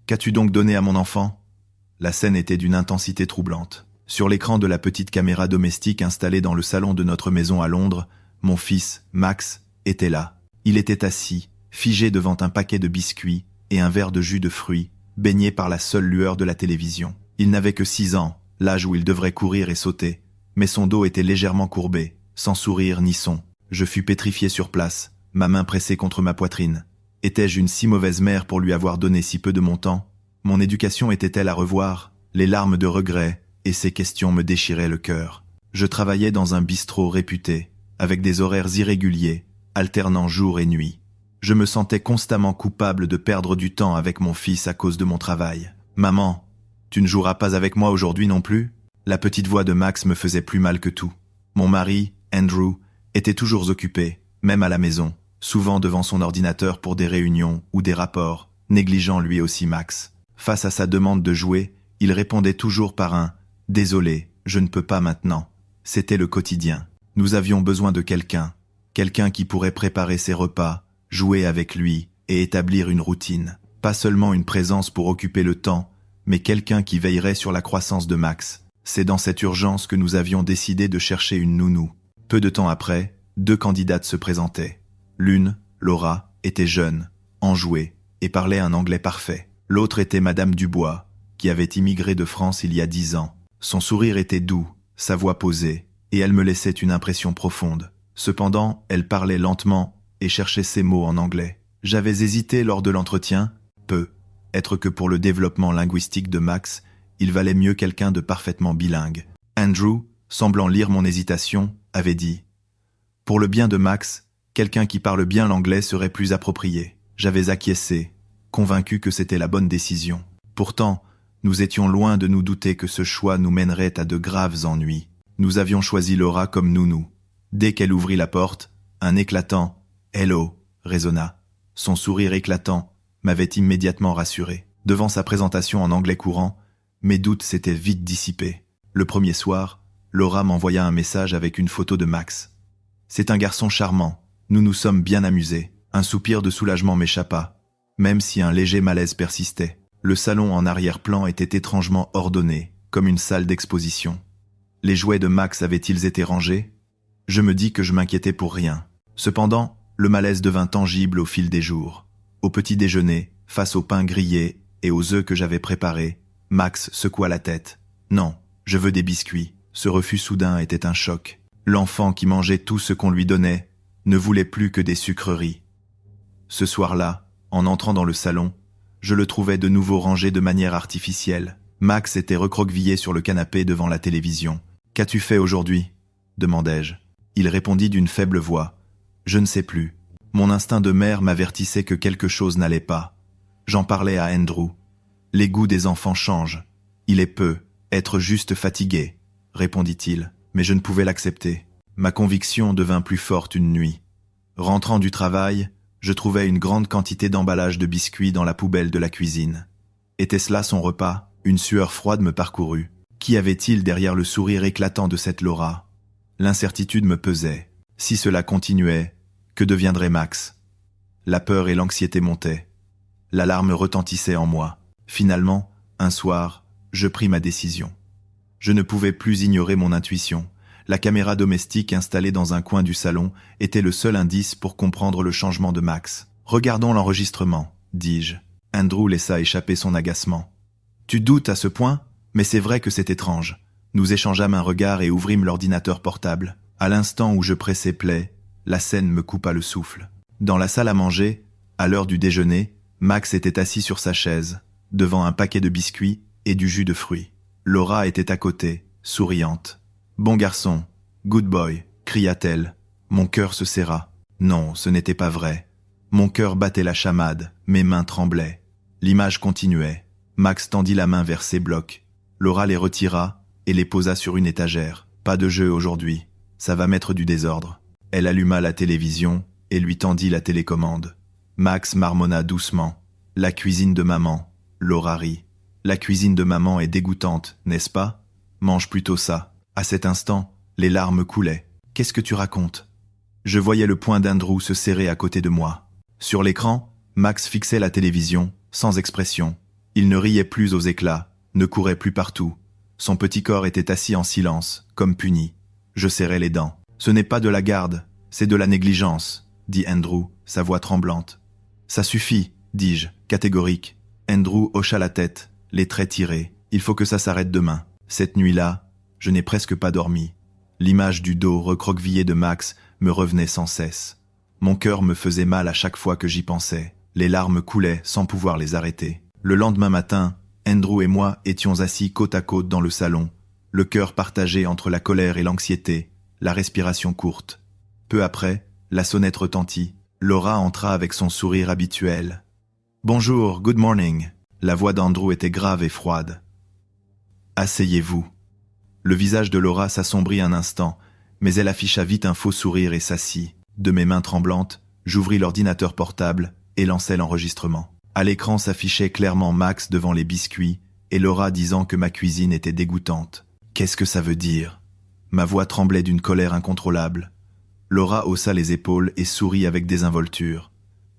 Qu'as-tu donc donné à mon enfant ?» La scène était d'une intensité troublante. Sur l'écran de la petite caméra domestique installée dans le salon de notre maison à Londres, mon fils, Max, était là. Il était assis, figé devant un paquet de biscuits et un verre de jus de fruits, baigné par la seule lueur de la télévision. Il n'avait que 6 ans, l'âge où il devrait courir et sauter, mais son dos était légèrement courbé, sans sourire ni son. Je fus pétrifié sur place, ma main pressée contre ma poitrine. Étais-je une si mauvaise mère pour lui avoir donné si peu de mon temps? Mon éducation était-elle à revoir? Les larmes de regret et ces questions me déchiraient le cœur. Je travaillais dans un bistrot réputé, avec des horaires irréguliers, alternant jour et nuit. Je me sentais constamment coupable de perdre du temps avec mon fils à cause de mon travail. « Maman, tu ne joueras pas avec moi aujourd'hui non plus ?» La petite voix de Max me faisait plus mal que tout. Mon mari, Andrew, était toujours occupé, même à la maison, souvent devant son ordinateur pour des réunions ou des rapports, négligeant lui aussi Max. Face à sa demande de jouer, il répondait toujours par un « Désolé, je ne peux pas maintenant ». C'était le quotidien. Nous avions besoin de quelqu'un qui pourrait préparer ses repas, jouer avec lui et établir une routine. Pas seulement une présence pour occuper le temps, mais quelqu'un qui veillerait sur la croissance de Max. C'est dans cette urgence que nous avions décidé de chercher une nounou. Peu de temps après, 2 candidates se présentaient. L'une, Laura, était jeune, enjouée et parlait un anglais parfait. L'autre était Madame Dubois, qui avait immigré de France il y a 10 ans. Son sourire était doux, sa voix posée, et elle me laissait une impression profonde. Cependant, elle parlait lentement et cherchait ses mots en anglais. J'avais hésité lors de l'entretien, être que pour le développement linguistique de Max, il valait mieux quelqu'un de parfaitement bilingue. Andrew, semblant lire mon hésitation, avait dit « Pour le bien de Max, quelqu'un qui parle bien l'anglais serait plus approprié. » J'avais acquiescé, convaincu que c'était la bonne décision. Pourtant, nous étions loin de nous douter que ce choix nous mènerait à de graves ennuis. Nous avions choisi Laura comme nounou. Dès qu'elle ouvrit la porte, un éclatant « Hello » résonna. Son sourire éclatant m'avait immédiatement rassuré. Devant sa présentation en anglais courant, mes doutes s'étaient vite dissipés. Le premier soir, Laura m'envoya un message avec une photo de Max. « C'est un garçon charmant, nous nous sommes bien amusés. » Un soupir de soulagement m'échappa, même si un léger malaise persistait. Le salon en arrière-plan était étrangement ordonné, comme une salle d'exposition. Les jouets de Max avaient-ils été rangés? Je me dis que je m'inquiétais pour rien. Cependant, le malaise devint tangible au fil des jours. Au petit déjeuner, face au pain grillé et aux œufs que j'avais préparés, Max secoua la tête. « Non, je veux des biscuits. » Ce refus soudain était un choc. L'enfant qui mangeait tout ce qu'on lui donnait ne voulait plus que des sucreries. Ce soir-là, en entrant dans le salon, je le trouvais de nouveau rangé de manière artificielle. Max était recroquevillé sur le canapé devant la télévision. « Qu'as-tu fait aujourd'hui ?» demandai-je. Il répondit d'une faible voix. « Je ne sais plus. Mon instinct de mère m'avertissait que quelque chose n'allait pas. J'en parlais à Andrew. Les goûts des enfants changent. Il est peu, être juste fatigué, répondit-il, mais je ne pouvais l'accepter. Ma conviction devint plus forte une nuit. Rentrant du travail, je trouvai une grande quantité d'emballage de biscuits dans la poubelle de la cuisine. Était-ce là son repas? Une sueur froide me parcourut. Qu'y avait-il derrière le sourire éclatant de cette Laura? L'incertitude me pesait. Si cela continuait, que deviendrait Max? La peur et l'anxiété montaient. L'alarme retentissait en moi. Finalement, un soir, je pris ma décision. Je ne pouvais plus ignorer mon intuition. La caméra domestique installée dans un coin du salon était le seul indice pour comprendre le changement de Max. « Regardons l'enregistrement », dis-je. Andrew laissa échapper son agacement. « Tu doutes à ce point? Mais c'est vrai que c'est étrange. » Nous échangeâmes un regard et ouvrîmes l'ordinateur portable. À l'instant où je pressais play, la scène me coupa le souffle. Dans la salle à manger, à l'heure du déjeuner, Max était assis sur sa chaise, devant un paquet de biscuits et du jus de fruits. Laura était à côté, souriante. « Bon garçon, good boy », cria-t-elle. Mon cœur se serra. Non, ce n'était pas vrai. Mon cœur battait la chamade, mes mains tremblaient. L'image continuait. Max tendit la main vers ses blocs. Laura les retira et les posa sur une étagère. Pas de jeu aujourd'hui, ça va mettre du désordre. Elle alluma la télévision et lui tendit la télécommande. Max marmonna doucement. « La cuisine de maman », Laura rit. « La cuisine de maman est dégoûtante, n'est-ce pas? Mange plutôt ça. » À cet instant, les larmes coulaient. « Qu'est-ce que tu racontes ?» Je voyais le poing d'Andrew se serrer à côté de moi. Sur l'écran, Max fixait la télévision, sans expression. Il ne riait plus aux éclats, ne courait plus partout. Son petit corps était assis en silence, comme puni. Je serrais les dents. « Ce n'est pas de la garde, c'est de la négligence », dit Andrew, sa voix tremblante. « Ça suffit, dis-je, catégorique. » Andrew hocha la tête, les traits tirés. « Il faut que ça s'arrête demain. » Cette nuit-là, je n'ai presque pas dormi. L'image du dos recroquevillé de Max me revenait sans cesse. Mon cœur me faisait mal à chaque fois que j'y pensais. Les larmes coulaient sans pouvoir les arrêter. Le lendemain matin, Andrew et moi étions assis côte à côte dans le salon, le cœur partagé entre la colère et l'anxiété, la respiration courte. Peu après, la sonnette retentit. Laura entra avec son sourire habituel. « Bonjour, good morning !» La voix d'Andrew était grave et froide. « Asseyez-vous. » Le visage de Laura s'assombrit un instant, mais elle afficha vite un faux sourire et s'assit. De mes mains tremblantes, j'ouvris l'ordinateur portable et lançai l'enregistrement. À l'écran s'affichait clairement Max devant les biscuits et Laura disant que ma cuisine était dégoûtante. Qu'est-ce que ça veut dire ? Ma voix tremblait d'une colère incontrôlable. Laura haussa les épaules et sourit avec désinvolture.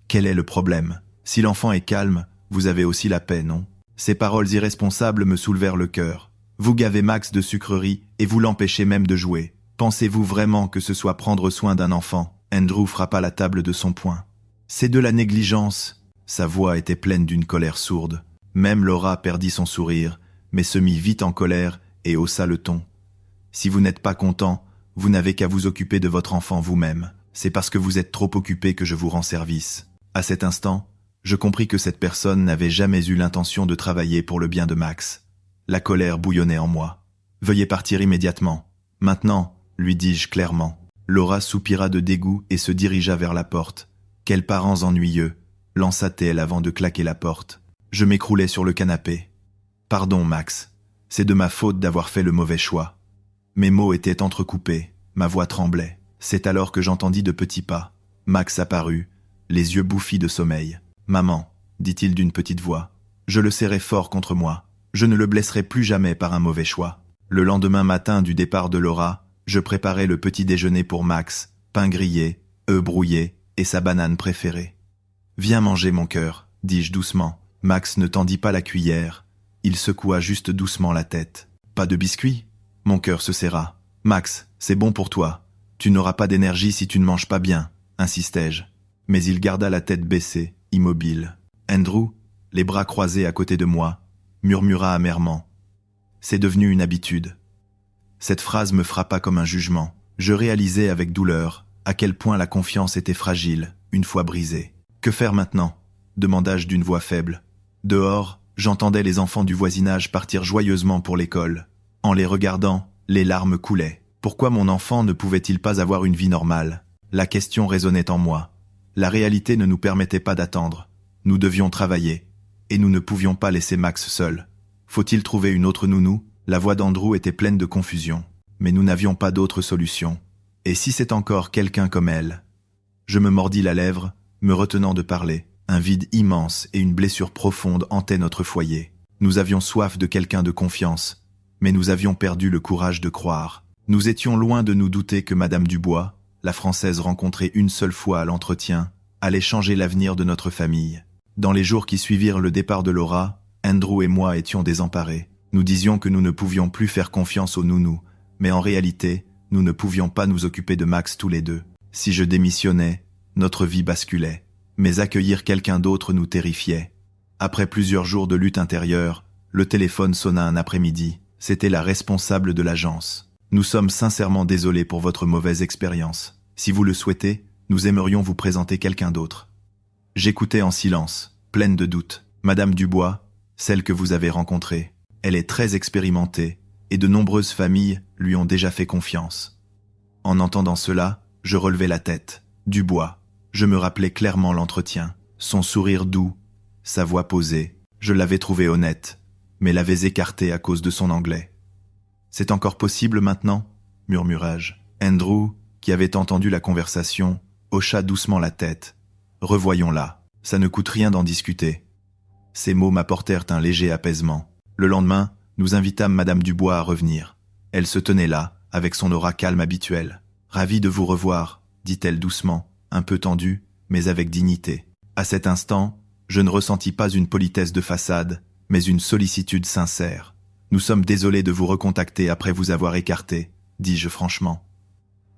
Quel est le problème ? Si l'enfant est calme, vous avez aussi la paix, non ? Ces paroles irresponsables me soulevèrent le cœur. Vous gavez Max de sucreries et vous l'empêchez même de jouer. Pensez-vous vraiment que ce soit prendre soin d'un enfant ? Andrew frappa la table de son poing. C'est de la négligence. Sa voix était pleine d'une colère sourde. Même Laura perdit son sourire, mais se mit vite en colère et haussa le ton. Si vous n'êtes pas content, vous n'avez qu'à vous occuper de votre enfant vous-même. C'est parce que vous êtes trop occupé que je vous rends service. À cet instant, je compris que cette personne n'avait jamais eu l'intention de travailler pour le bien de Max. La colère bouillonnait en moi. « Veuillez partir immédiatement. Maintenant, » lui dis-je clairement. Laura soupira de dégoût et se dirigea vers la porte. « Quels parents ennuyeux !» lança-t-elle avant de claquer la porte. Je m'écroulai sur le canapé. « Pardon, Max. C'est de ma faute d'avoir fait le mauvais choix. » Mes mots étaient entrecoupés, ma voix tremblait. C'est alors que j'entendis de petits pas. Max apparut, les yeux bouffis de sommeil. « Maman, » dit-il d'une petite voix. Je le serrai fort contre moi. Je ne le blesserai plus jamais par un mauvais choix. Le lendemain matin du départ de Laura, je préparai le petit déjeuner pour Max, pain grillé, œufs brouillés et sa banane préférée. « Viens manger, mon cœur, » dis-je doucement. Max ne tendit pas la cuillère. Il secoua juste doucement la tête. « Pas de biscuits ?» Mon cœur se serra. « Max, c'est bon pour toi. Tu n'auras pas d'énergie si tu ne manges pas bien, » insistai-je. Mais il garda la tête baissée, immobile. Andrew, les bras croisés à côté de moi, murmura amèrement. « C'est devenu une habitude. » Cette phrase me frappa comme un jugement. Je réalisais avec douleur à quel point la confiance était fragile, une fois brisée. « Que faire maintenant ?» demanda-je d'une voix faible. Dehors, j'entendais les enfants du voisinage partir joyeusement pour l'école. En les regardant, les larmes coulaient. Pourquoi mon enfant ne pouvait-il pas avoir une vie normale ? La question résonnait en moi. La réalité ne nous permettait pas d'attendre. Nous devions travailler. Et nous ne pouvions pas laisser Max seul. Faut-il trouver une autre nounou ? La voix d'Andrew était pleine de confusion. Mais nous n'avions pas d'autre solution. Et si c'est encore quelqu'un comme elle ? Je me mordis la lèvre, me retenant de parler. Un vide immense et une blessure profonde hantaient notre foyer. Nous avions soif de quelqu'un de confiance. Mais nous avions perdu le courage de croire. Nous étions loin de nous douter que Madame Dubois, la Française rencontrée une seule fois à l'entretien, allait changer l'avenir de notre famille. Dans les jours qui suivirent le départ de Laura, Andrew et moi étions désemparés. Nous disions que nous ne pouvions plus faire confiance aux nounous, mais en réalité, nous ne pouvions pas nous occuper de Max tous les deux. Si je démissionnais, notre vie basculait. Mais accueillir quelqu'un d'autre nous terrifiait. Après plusieurs jours de lutte intérieure, le téléphone sonna un après-midi. C'était la responsable de l'agence. « Nous sommes sincèrement désolés pour votre mauvaise expérience. Si vous le souhaitez, nous aimerions vous présenter quelqu'un d'autre. » J'écoutais en silence, pleine de doutes. Madame Dubois, celle que vous avez rencontrée, elle est très expérimentée et de nombreuses familles lui ont déjà fait confiance. En entendant cela, je relevai la tête. Dubois. Je me rappelais clairement l'entretien. Son sourire doux, sa voix posée. Je l'avais trouvé honnête, mais l'avais écarté à cause de son anglais. « C'est encore possible maintenant ?» murmurai-je. Andrew, qui avait entendu la conversation, hocha doucement la tête. « Revoyons-la. Ça ne coûte rien d'en discuter. » Ces mots m'apportèrent un léger apaisement. Le lendemain, nous invitâmes Madame Dubois à revenir. Elle se tenait là, avec son aura calme habituelle. « Ravie de vous revoir », dit-elle doucement, un peu tendue, mais avec dignité. À cet instant, je ne ressentis pas une politesse de façade, mais une sollicitude sincère. « Nous sommes désolés de vous recontacter après vous avoir écarté, dis-je franchement. »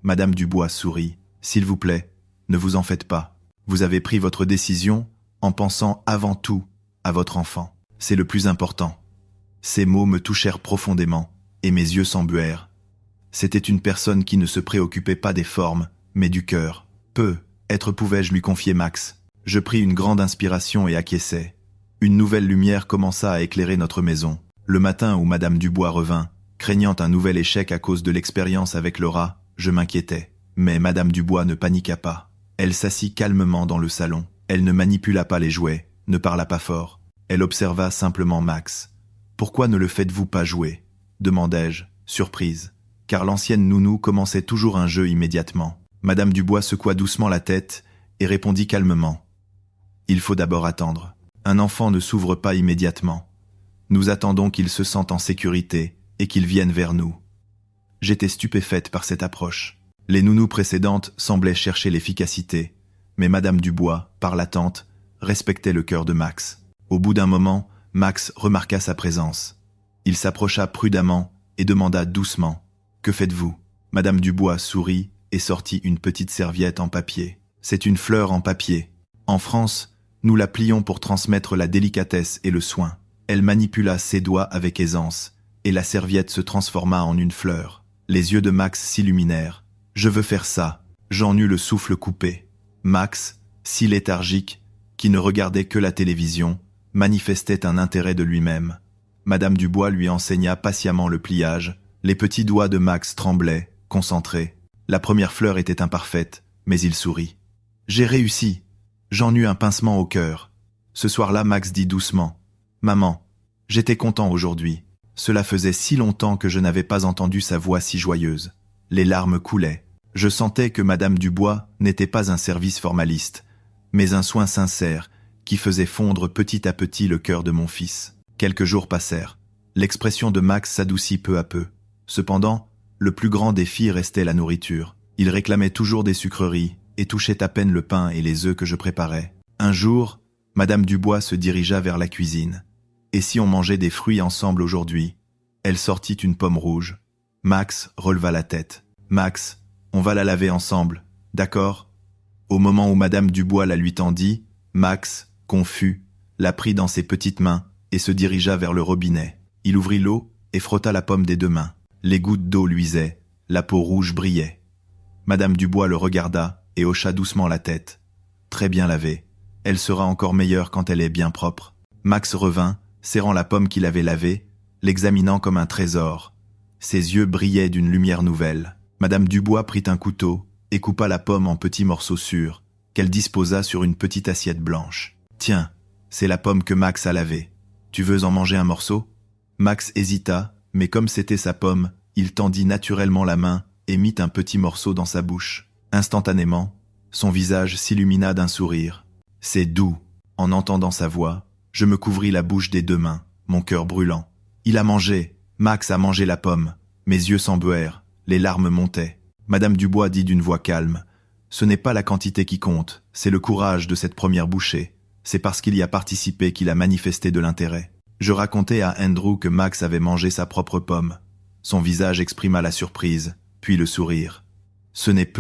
Madame Dubois sourit. « S'il vous plaît, ne vous en faites pas. Vous avez pris votre décision en pensant avant tout à votre enfant. C'est le plus important. » Ces mots me touchèrent profondément, et mes yeux s'embuèrent. C'était une personne qui ne se préoccupait pas des formes, mais du cœur. Peut-être pouvais-je lui confier Max. Je pris une grande inspiration et acquiesçai. Une nouvelle lumière commença à éclairer notre maison. Le matin où Madame Dubois revint, craignant un nouvel échec à cause de l'expérience avec Laura, je m'inquiétais. Mais Madame Dubois ne paniqua pas. Elle s'assit calmement dans le salon. Elle ne manipula pas les jouets, ne parla pas fort. Elle observa simplement Max. « Pourquoi ne le faites-vous pas jouer ?» demandai-je, surprise. Car l'ancienne nounou commençait toujours un jeu immédiatement. Madame Dubois secoua doucement la tête et répondit calmement. « Il faut d'abord attendre. Un enfant ne s'ouvre pas immédiatement. Nous attendons qu'il se sente en sécurité et qu'il vienne vers nous. » J'étais stupéfaite par cette approche. Les nounous précédentes semblaient chercher l'efficacité, mais Madame Dubois, par l'attente, respectait le cœur de Max. Au bout d'un moment, Max remarqua sa présence. Il s'approcha prudemment et demanda doucement « Que faites-vous » Madame Dubois sourit et sortit une petite serviette en papier. C'est une fleur en papier. En France, nous la plions pour transmettre la délicatesse et le soin. Elle manipula ses doigts avec aisance, et la serviette se transforma en une fleur. Les yeux de Max s'illuminèrent. « Je veux faire ça !» J'en eus le souffle coupé. Max, si léthargique, qui ne regardait que la télévision, manifestait un intérêt de lui-même. Madame Dubois lui enseigna patiemment le pliage. Les petits doigts de Max tremblaient, concentrés. La première fleur était imparfaite, mais il sourit. « J'ai réussi !» J'en eus un pincement au cœur. Ce soir-là, Max dit doucement. « Maman, j'étais content aujourd'hui. Cela faisait si longtemps que je n'avais pas entendu sa voix si joyeuse. » Les larmes coulaient. Je sentais que Madame Dubois n'était pas un service formaliste, mais un soin sincère qui faisait fondre petit à petit le cœur de mon fils. Quelques jours passèrent. L'expression de Max s'adoucit peu à peu. Cependant, le plus grand défi restait la nourriture. Il réclamait toujours des sucreries et touchait à peine le pain et les œufs que je préparais. Un jour, Madame Dubois se dirigea vers la cuisine. « Et si on mangeait des fruits ensemble aujourd'hui ?» Elle sortit une pomme rouge. Max releva la tête. « Max, on va la laver ensemble, d'accord ?» Au moment où Madame Dubois la lui tendit, Max, confus, la prit dans ses petites mains et se dirigea vers le robinet. Il ouvrit l'eau et frotta la pomme des deux mains. Les gouttes d'eau luisaient, la peau rouge brillait. Madame Dubois le regarda et hocha doucement la tête. « Très bien lavée. Elle sera encore meilleure quand elle est bien propre. » Max revint, serrant la pomme qu'il avait lavée, l'examinant comme un trésor. Ses yeux brillaient d'une lumière nouvelle. Madame Dubois prit un couteau et coupa la pomme en petits morceaux sûrs, qu'elle disposa sur une petite assiette blanche. « Tiens, c'est la pomme que Max a lavée. Tu veux en manger un morceau ?» Max hésita, mais comme c'était sa pomme, il tendit naturellement la main et mit un petit morceau dans sa bouche. Instantanément, son visage s'illumina d'un sourire. « C'est doux !» En entendant sa voix, je me couvris la bouche des deux mains, mon cœur brûlant. Il a mangé, Max a mangé la pomme. Mes yeux s'embuèrent, les larmes montaient. Madame Dubois dit d'une voix calme. « Ce n'est pas la quantité qui compte, c'est le courage de cette première bouchée. C'est parce qu'il y a participé qu'il a manifesté de l'intérêt. » Je racontai à Andrew que Max avait mangé sa propre pomme. Son visage exprima la surprise, puis le sourire. « Ce n'est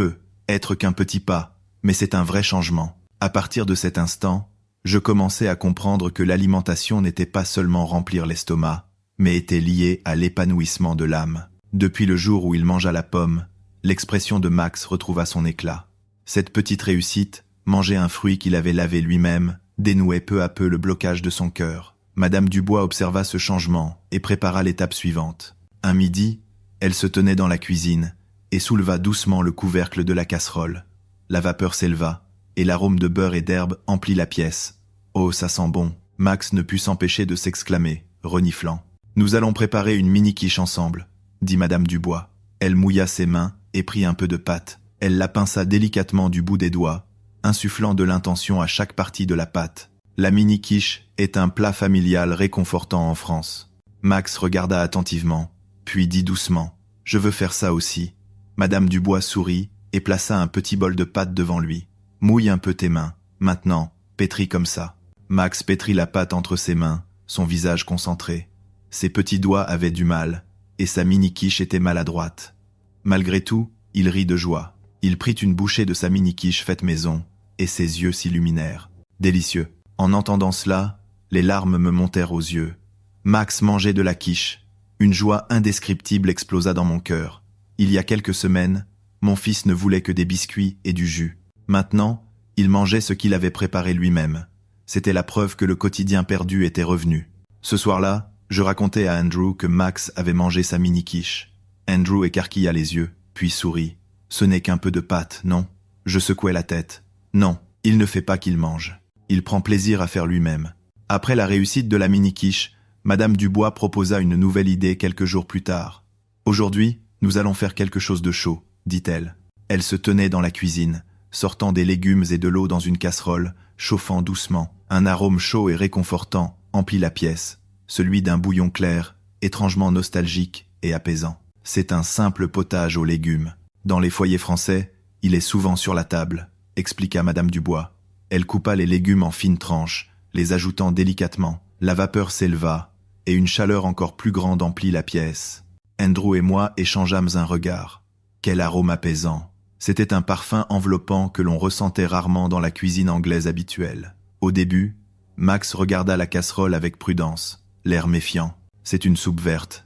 être qu'un petit pas, mais c'est un vrai changement. » À partir de cet instant, je commençais à comprendre que l'alimentation n'était pas seulement remplir l'estomac, mais était liée à l'épanouissement de l'âme. Depuis le jour où il mangea la pomme, l'expression de Max retrouva son éclat. Cette petite réussite, manger un fruit qu'il avait lavé lui-même, dénouait peu à peu le blocage de son cœur. Madame Dubois observa ce changement et prépara l'étape suivante. Un midi, elle se tenait dans la cuisine et souleva doucement le couvercle de la casserole. La vapeur s'éleva et l'arôme de beurre et d'herbe emplit la pièce. « Oh, ça sent bon !» Max ne put s'empêcher de s'exclamer, reniflant. « Nous allons préparer une mini-quiche ensemble », dit Madame Dubois. Elle mouilla ses mains et prit un peu de pâte. Elle la pinça délicatement du bout des doigts, insufflant de l'intention à chaque partie de la pâte. La mini-quiche est un plat familial réconfortant en France. Max regarda attentivement, puis dit doucement « Je veux faire ça aussi ». Madame Dubois sourit et plaça un petit bol de pâte devant lui. « Mouille un peu tes mains. Maintenant, pétris comme ça. » Max pétrit la pâte entre ses mains, son visage concentré. Ses petits doigts avaient du mal, et sa mini-quiche était maladroite. Malgré tout, il rit de joie. Il prit une bouchée de sa mini-quiche faite maison, et ses yeux s'illuminèrent. Délicieux. En entendant cela, les larmes me montèrent aux yeux. Max mangeait de la quiche. Une joie indescriptible explosa dans mon cœur. Il y a quelques semaines, mon fils ne voulait que des biscuits et du jus. Maintenant, il mangeait ce qu'il avait préparé lui-même. C'était la preuve que le quotidien perdu était revenu. Ce soir-là, je racontais à Andrew que Max avait mangé sa mini-quiche. Andrew écarquilla les yeux, puis sourit. Ce n'est qu'un peu de pâte, non? Je secouai la tête. Non, il ne fait pas qu'il mange. Il prend plaisir à faire lui-même. Après la réussite de la mini-quiche, Madame Dubois proposa une nouvelle idée quelques jours plus tard. Aujourd'hui, nous allons faire quelque chose de chaud, dit-elle. Elle se tenait dans la cuisine, sortant des légumes et de l'eau dans une casserole, chauffant doucement. Un arôme chaud et réconfortant emplit la pièce, celui d'un bouillon clair, étrangement nostalgique et apaisant. C'est un simple potage aux légumes. Dans les foyers français, il est souvent sur la table, expliqua Madame Dubois. Elle coupa les légumes en fines tranches, les ajoutant délicatement. La vapeur s'éleva, et une chaleur encore plus grande emplit la pièce. Andrew et moi échangeâmes un regard. Quel arôme apaisant! C'était un parfum enveloppant que l'on ressentait rarement dans la cuisine anglaise habituelle. Au début, Max regarda la casserole avec prudence, l'air méfiant. C'est une soupe verte.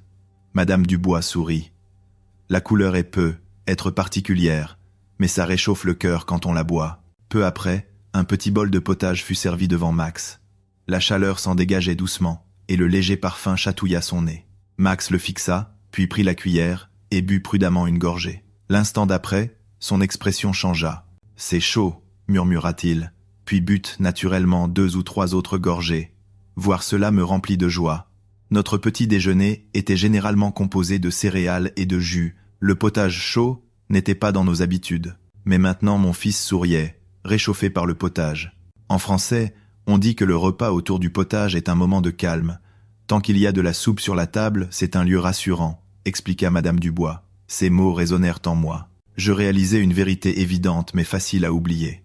Madame Dubois sourit. La couleur est être particulière, mais ça réchauffe le cœur quand on la boit. Peu après, un petit bol de potage fut servi devant Max. La chaleur s'en dégageait doucement, et le léger parfum chatouilla son nez. Max le fixa, puis prit la cuillère, et but prudemment une gorgée. L'instant d'après, son expression changea. « C'est chaud », murmura-t-il, puis but naturellement 2 ou 3 autres gorgées. Voir cela me remplit de joie. Notre petit déjeuner était généralement composé de céréales et de jus. Le potage chaud n'était pas dans nos habitudes. Mais maintenant mon fils souriait, réchauffé par le potage. En français, on dit que le repas autour du potage est un moment de calme. Tant qu'il y a de la soupe sur la table, c'est un lieu rassurant, expliqua Madame Dubois. Ces mots résonnèrent en moi. Je réalisais une vérité évidente mais facile à oublier.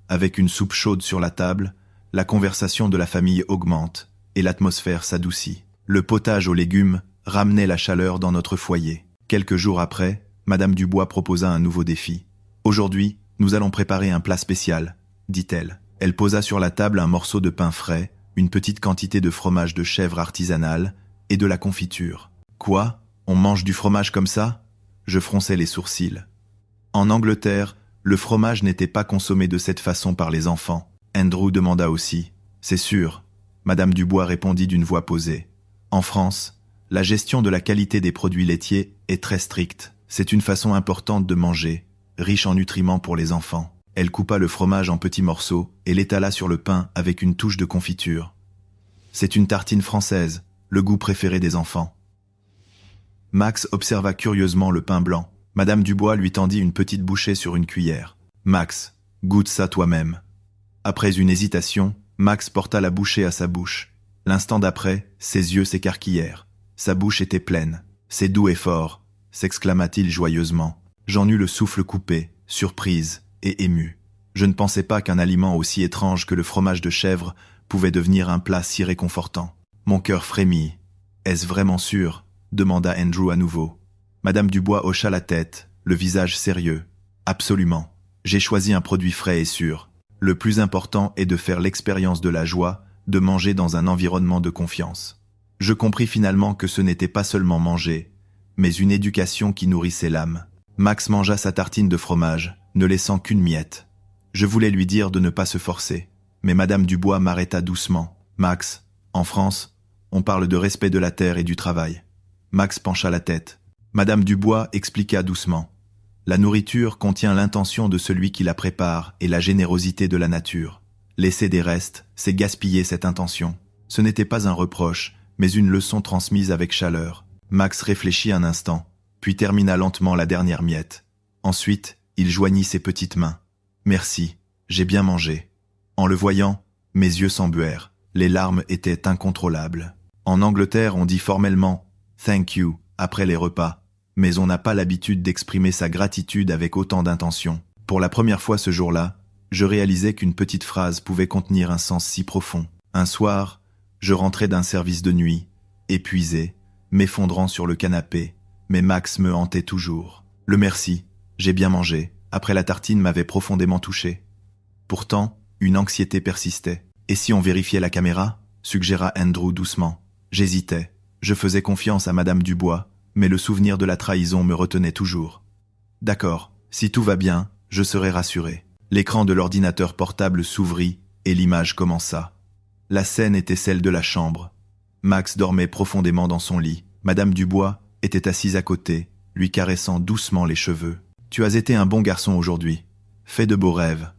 Avec une soupe chaude sur la table, la conversation de la famille augmente et l'atmosphère s'adoucit. Le potage aux légumes ramenait la chaleur dans notre foyer. Quelques jours après, Madame Dubois proposa un nouveau défi. « Aujourd'hui, nous allons préparer un plat spécial, » dit-elle. Elle posa sur la table un morceau de pain frais, une petite quantité de fromage de chèvre artisanal et de la confiture. « Quoi? On mange du fromage comme ça ?» Je fronçai les sourcils. En Angleterre, le fromage n'était pas consommé de cette façon par les enfants. Andrew demanda aussi. « C'est sûr. » Madame Dubois répondit d'une voix posée. En France, la gestion de la qualité des produits laitiers est très stricte. C'est une façon importante de manger, riche en nutriments pour les enfants. Elle coupa le fromage en petits morceaux et l'étala sur le pain avec une touche de confiture. C'est une tartine française, le goût préféré des enfants. Max observa curieusement le pain blanc. Madame Dubois lui tendit une petite bouchée sur une cuillère. « Max, goûte ça toi-même. » Après une hésitation, Max porta la bouchée à sa bouche. L'instant d'après, ses yeux s'écarquillèrent. Sa bouche était pleine. « C'est doux et fort », s'exclama-t-il joyeusement. J'en eus le souffle coupé, surprise et ému. Je ne pensais pas qu'un aliment aussi étrange que le fromage de chèvre pouvait devenir un plat si réconfortant. Mon cœur frémit. « Est-ce vraiment sûr ?» demanda Andrew à nouveau. Madame Dubois hocha la tête, le visage sérieux. « Absolument. J'ai choisi un produit frais et sûr. Le plus important est de faire l'expérience de la joie, de manger dans un environnement de confiance. » Je compris finalement que ce n'était pas seulement manger, mais une éducation qui nourrissait l'âme. Max mangea sa tartine de fromage, ne laissant qu'une miette. Je voulais lui dire de ne pas se forcer, mais Madame Dubois m'arrêta doucement. « Max, en France, on parle de respect de la terre et du travail. » Max pencha la tête. Madame Dubois expliqua doucement. « La nourriture contient l'intention de celui qui la prépare et la générosité de la nature. Laisser des restes, c'est gaspiller cette intention. » Ce n'était pas un reproche, mais une leçon transmise avec chaleur. Max réfléchit un instant, puis termina lentement la dernière miette. Ensuite, il joignit ses petites mains. « Merci, j'ai bien mangé. » En le voyant, mes yeux s'embuèrent. Les larmes étaient incontrôlables. En Angleterre, on dit formellement « thank you » après les repas, mais on n'a pas l'habitude d'exprimer sa gratitude avec autant d'intention. Pour la première fois ce jour-là, je réalisais qu'une petite phrase pouvait contenir un sens si profond. Un soir, Je rentrais d'un service de nuit, épuisé, m'effondrant sur le canapé, mais Max me hantait toujours. Le merci, j'ai bien mangé, après la tartine m'avait profondément touché. Pourtant, une anxiété persistait. Et si on vérifiait la caméra ? Suggéra Andrew doucement. J'hésitais. Je faisais confiance à Madame Dubois, mais le souvenir de la trahison me retenait toujours. D'accord, si tout va bien, je serai rassuré. L'écran de l'ordinateur portable s'ouvrit et l'image commença. La scène était celle de la chambre. Max dormait profondément dans son lit. Madame Dubois était assise à côté, lui caressant doucement les cheveux. « Tu as été un bon garçon aujourd'hui. Fais de beaux rêves. »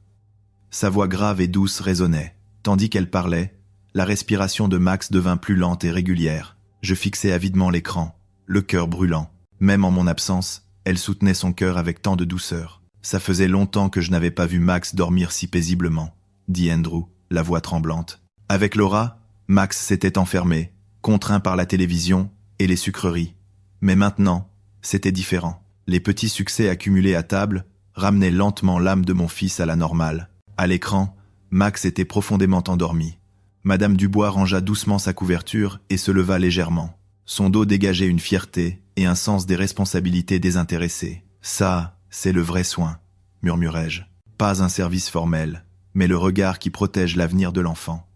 Sa voix grave et douce résonnait. Tandis qu'elle parlait, la respiration de Max devint plus lente et régulière. Je fixais avidement l'écran, le cœur brûlant. Même en mon absence, elle soutenait son cœur avec tant de douceur. Ça faisait longtemps que je n'avais pas vu Max dormir si paisiblement, dit Andrew, la voix tremblante. Avec Laura, Max s'était enfermé, contraint par la télévision et les sucreries. Mais maintenant, c'était différent. Les petits succès accumulés à table ramenaient lentement l'âme de mon fils à la normale. À l'écran, Max était profondément endormi. Madame Dubois rangea doucement sa couverture et se leva légèrement. Son dos dégageait une fierté et un sens des responsabilités désintéressées. « Ça, c'est le vrai soin », murmurai-je. Pas un service formel, mais le regard qui protège l'avenir de l'enfant.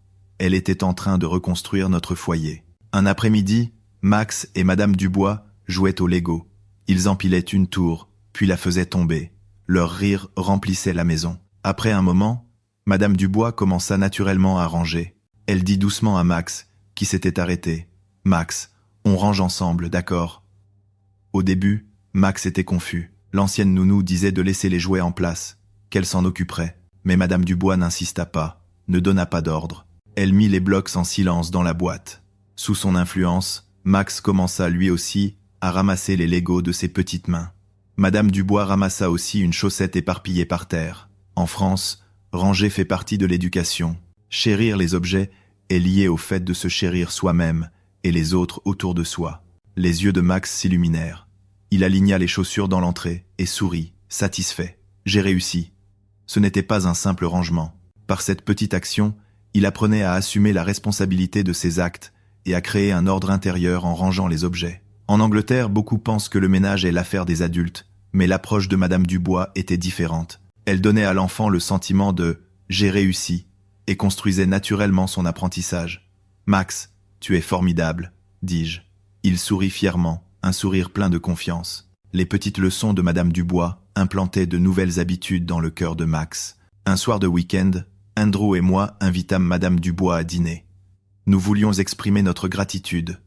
Elle était en train de reconstruire notre foyer. Un après-midi, Max et Madame Dubois jouaient au Lego. Ils empilaient une tour, puis la faisaient tomber. Leur rire remplissait la maison. Après un moment, Madame Dubois commença naturellement à ranger. Elle dit doucement à Max, qui s'était arrêté. « Max, on range ensemble, d'accord ?» Au début, Max était confus. L'ancienne nounou disait de laisser les jouets en place, qu'elle s'en occuperait. Mais Madame Dubois n'insista pas, ne donna pas d'ordre. Elle mit les blocs en silence dans la boîte. Sous son influence, Max commença lui aussi à ramasser les Legos de ses petites mains. Madame Dubois ramassa aussi une chaussette éparpillée par terre. En France, ranger fait partie de l'éducation. Chérir les objets est lié au fait de se chérir soi-même et les autres autour de soi. Les yeux de Max s'illuminèrent. Il aligna les chaussures dans l'entrée et sourit, satisfait. J'ai réussi. Ce n'était pas un simple rangement. Par cette petite action, il apprenait à assumer la responsabilité de ses actes et à créer un ordre intérieur en rangeant les objets. En Angleterre, beaucoup pensent que le ménage est l'affaire des adultes, mais l'approche de Madame Dubois était différente. Elle donnait à l'enfant le sentiment de « j'ai réussi » et construisait naturellement son apprentissage. « Max, tu es formidable », dis-je. Il sourit fièrement, un sourire plein de confiance. Les petites leçons de Madame Dubois implantaient de nouvelles habitudes dans le cœur de Max. Un soir de week-end, Andrew et moi invitâmes Madame Dubois à dîner. Nous voulions exprimer notre gratitude.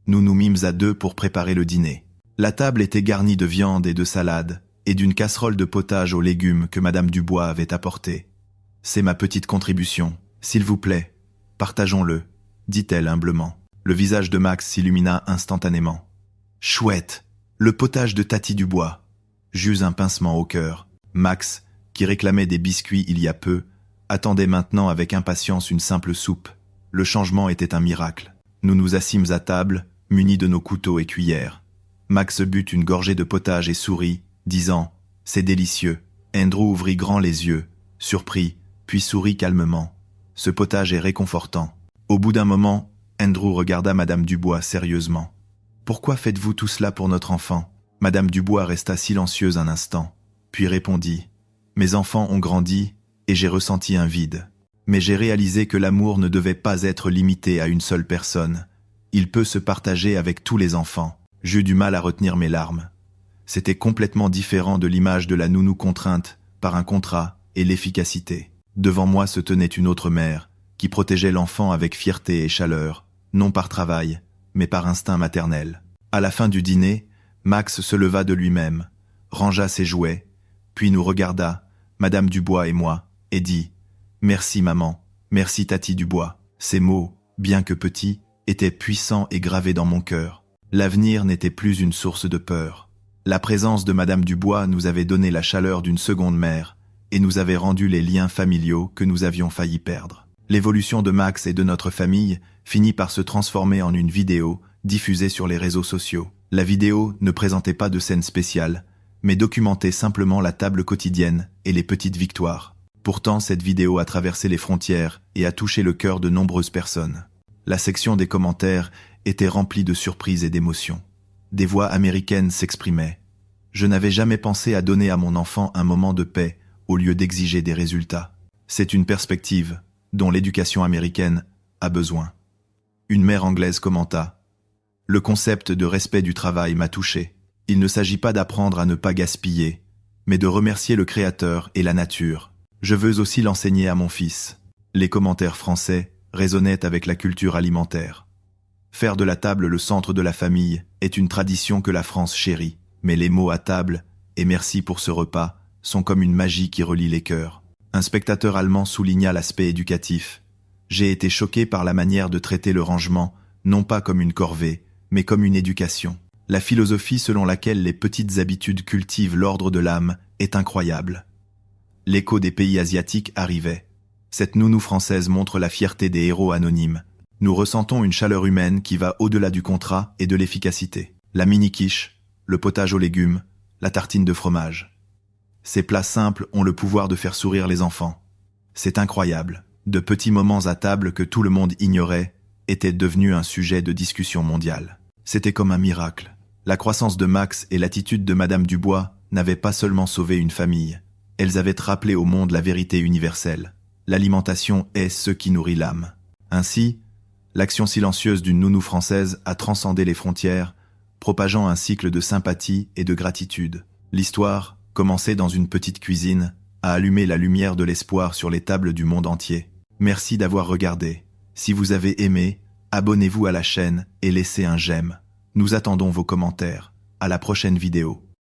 Nous nous mîmes à deux pour préparer le dîner. La table était garnie de viande et de salade, et d'une casserole de potage aux légumes que Madame Dubois avait apportée. « C'est ma petite contribution. S'il vous plaît, partageons-le, » dit-elle humblement. Le visage de Max s'illumina instantanément. « Chouette, le potage de Tati Dubois !» J'eus un pincement au cœur. Max, qui réclamait des biscuits il y a peu, attendait maintenant avec impatience une simple soupe. Le changement était un miracle. Nous nous assîmes à table, munis de nos couteaux et cuillères. Max but une gorgée de potage et sourit, disant « C'est délicieux ». Andrew ouvrit grand les yeux, surpris, puis sourit calmement. Ce potage est réconfortant. Au bout d'un moment, Andrew regarda Madame Dubois sérieusement. « Pourquoi faites-vous tout cela pour notre enfant ?» Madame Dubois resta silencieuse un instant, puis répondit « Mes enfants ont grandi et j'ai ressenti un vide. Mais j'ai réalisé que l'amour ne devait pas être limité à une seule personne. Il peut se partager avec tous les enfants. » J'eus du mal à retenir mes larmes. C'était complètement différent de l'image de la nounou contrainte par un contrat et l'efficacité. Devant moi se tenait une autre mère, qui protégeait l'enfant avec fierté et chaleur, non par travail, mais par instinct maternel. À la fin du dîner, Max se leva de lui-même, rangea ses jouets, puis nous regarda, Madame Dubois et moi, et dit « Merci maman, merci Tati Dubois ». Ces mots, bien que petits, étaient puissants et gravés dans mon cœur. L'avenir n'était plus une source de peur. La présence de Madame Dubois nous avait donné la chaleur d'une seconde mère et nous avait rendu les liens familiaux que nous avions failli perdre. L'évolution de Max et de notre famille finit par se transformer en une vidéo diffusée sur les réseaux sociaux. La vidéo ne présentait pas de scène spéciale, mais documentait simplement la table quotidienne et les petites victoires. Pourtant, cette vidéo a traversé les frontières et a touché le cœur de nombreuses personnes. La section des commentaires était remplie de surprises et d'émotions. Des voix américaines s'exprimaient. Je n'avais jamais pensé à donner à mon enfant un moment de paix au lieu d'exiger des résultats. C'est une perspective dont l'éducation américaine a besoin. Une mère anglaise commenta. Le concept de respect du travail m'a touché. Il ne s'agit pas d'apprendre à ne pas gaspiller, mais de remercier le Créateur et la nature. Je veux aussi l'enseigner à mon fils. Les commentaires français résonnaient avec la culture alimentaire. Faire de la table le centre de la famille est une tradition que la France chérit, mais les mots à table et merci pour ce repas sont comme une magie qui relie les cœurs. Un spectateur allemand souligna l'aspect éducatif. J'ai été choqué par la manière de traiter le rangement, non pas comme une corvée, mais comme une éducation. La philosophie selon laquelle les petites habitudes cultivent l'ordre de l'âme est incroyable. L'écho des pays asiatiques arrivait. Cette nounou française montre la fierté des héros anonymes. Nous ressentons une chaleur humaine qui va au-delà du contrat et de l'efficacité. La mini-quiche, le potage aux légumes, la tartine de fromage. Ces plats simples ont le pouvoir de faire sourire les enfants. C'est incroyable. De petits moments à table que tout le monde ignorait étaient devenus un sujet de discussion mondiale. C'était comme un miracle. La croissance de Max et l'attitude de Madame Dubois n'avaient pas seulement sauvé une famille. Elles avaient rappelé au monde la vérité universelle. L'alimentation est ce qui nourrit l'âme. Ainsi, l'action silencieuse d'une nounou française a transcendé les frontières, propageant un cycle de sympathie et de gratitude. L'histoire, commencée dans une petite cuisine, a allumé la lumière de l'espoir sur les tables du monde entier. Merci d'avoir regardé. Si vous avez aimé, abonnez-vous à la chaîne et laissez un j'aime. Nous attendons vos commentaires. À la prochaine vidéo.